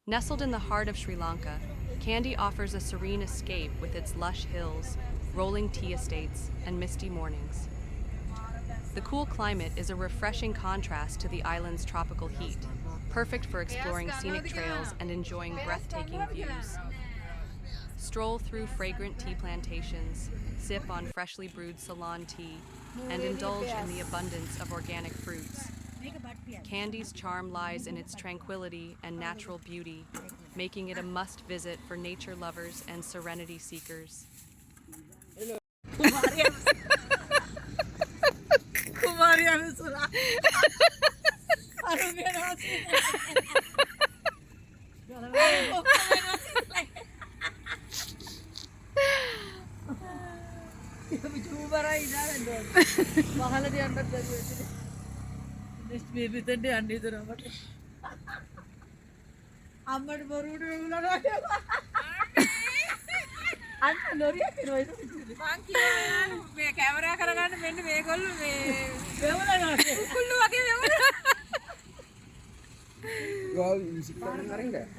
Nestled in the heart of Sri Lanka, Kandy offers a serene escape with its lush hills, rolling tea estates, and misty mornings. The cool climate is a refreshing contrast to the island's tropical heat, perfect for exploring scenic trails and enjoying breathtaking views. Stroll through fragrant tea plantations, sip on freshly brewed Ceylon tea, and indulge in the abundance of organic fruits. Kandy's charm lies in its tranquility and natural beauty, making it a must-visit for nature lovers and serenity seekers. Jual musik bareng nggak?